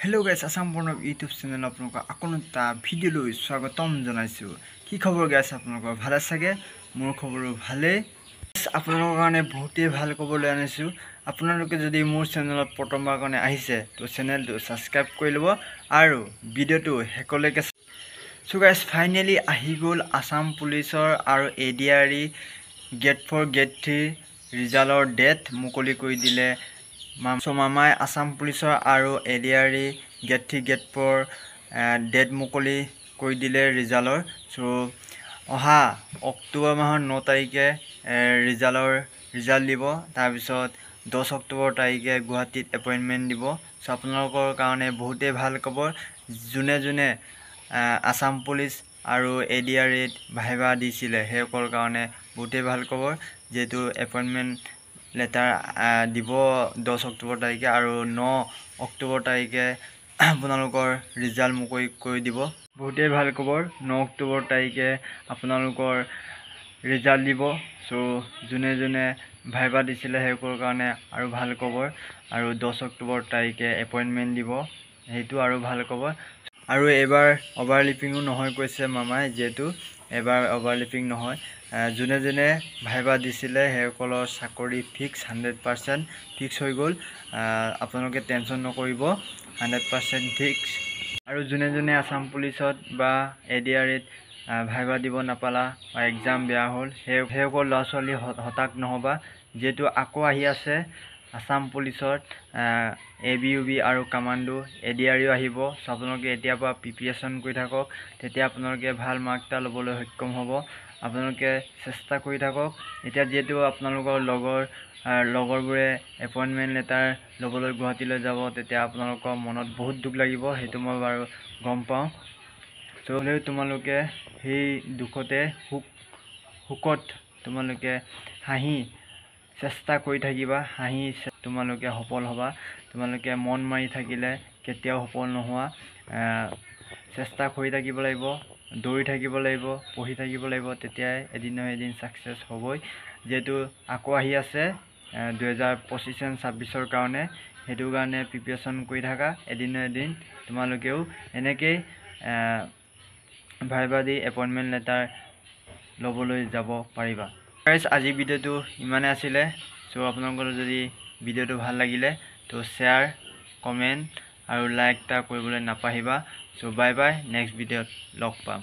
hello guys Assam Barnav YouTube channel आपलोक आकोनता video स्वागतम जनाइछु की खबर गाइस आपलोक भाले सके मोर खबरो भाले आपलोকৰ কাৰণে বহুতেই ভাল খবৰ লৈ আনিছো আপোনালোকে যদি মোৰ চেনেলত প্ৰথমবাৰ কাৰণে আহিছে তো চেনেলটো সাবস্ক্ৰাইব কৰি লব আৰু ভিডিওটো হেকলৈকে সো গাইস ফাইনালি আহি গল আসাম পুলিচৰ আৰু এডিআৰই গেট 4 গেট 3 ৰিজাল্টৰ ডেট মুকলি কৰি দিলে মামাই আসাম পুলিচৰ আৰু এডিআৰই গেট 3 গেট 4 ডেট মুকলি কৰি দিলে ৰিজাল্টৰ সো অহা অক্টোবৰ মাহৰ 9 তাৰিখে ৰিজাল্ট দিব তাৰ পিছত 10 অক্টোবৰ তাৰিখে গুৱাহাটীত এপইন্টমেন্ট দিব সো আপোনালোকৰ কাৰণে বহুতেই ভাল খবৰ জুনে জুনে আসাম পুলিচ আৰু এডিআৰইত ভাইবা দিছিলে হেকৰ কাৰণে বহুতেই ভাল খবৰ যেটো এপইন্টমেন্ট লেটাৰ দিব 10 অক্টোবৰ তাৰিখে আৰু 9 অক্টোবৰ তাৰিখে আপোনালোকৰ ৰিজাল্ট মুকলি কৰি দিব বহুতেই ভাল খবৰ 9 অক্টোবৰ তাৰিখে আপোনালোকৰ ৰিজাল্ট দিব সো জুনে জুনে ভাইবা দিছিলে হেকৰ কাৰণে আৰু ভাল খবৰ আৰু 10 অক্টোবৰ তাৰিখে এপইন্টমেন্ট দিব হেতু আৰু ভাল খবৰ আৰু এবাৰ ওভাৰলিপিংও নহয় কৈছে মামাই যেটো এবাৰ ওভাৰলিপিং নহয় জুনে জুনে ভাইবা দিছিলে হেকলৰ চাকৰি ফিক্স 100% ফিক্স হৈ গল আপোনালোকে টেনচন নকৰিব 100% ফিক্স আৰু জুনে জুনে আসাম পুলিচত বা এডিআৰইত ভাইবা দিব নাপালা বা এক্সাম বেয়া হল হেকৰ লছলি হতাক নহবা যেটো আকৌ আহি আছে আসাম পুলিচত এবিইউবি আৰু কমান্ডো এডিআৰইও আহিব সো আপোনালোকে এতিয়া পৰা প্ৰিপাৰেচন কৰি থাকক তেতিয়া আপোনালোকে ভাল মাৰ্কটা লবলৈ সক্ষম হ'ব আপোনালোকে চেষ্টা কৰি থাকক এতিয়া যেটো আপোনালোকৰ লগৰবোৰে এপইন্টমেন্ট লেটাৰ লবলৈ গুৱাহাটীলৈ যাব তেতিয়া আপোনালোকৰ মনত বহুত দুখ লাগিব হেতু মই বাৰু গম পাওঁ সো তোমালোকে সেই দুখতে হুকত তোমালোকে হাঁহি চেষ্টা কৰি থাকিবা হাঁহি তোমালোকে সফল হবা তোমালোকে মন মাৰি থাকিলে কেতিয়াও সফল নোহোৱা চেষ্টা কৰি থাকিব লাগিব দৌৰি থাকিব লাগিব পঢ়ি থাকিব লাগিব তেতিয়া এদিন নহয় এদিন সাকসেস হ'বই যেটো আকৌ আহি আছে 2025 26 ৰ কাৰণে হেতু কাৰণে প্ৰিপাৰেচন কৰি থাকা এদিন নহয় এদিন তোমালোকেও এনেকৈ ভাইবা দি এপইন্টমেন্ট লেটাৰ লবলৈ যাব পাৰিবা গাইস আজি ভিডিওটো ইমানে আছিল সো আপোনালোকৰ যদি ভিডিওটো ভাল লাগিলে তো শেয়াৰ কমেন্ট আৰু লাইক টা কৰিবলৈ নাপাহিবা সো বাই বাই নেক্সট ভিডিওত লগ পাম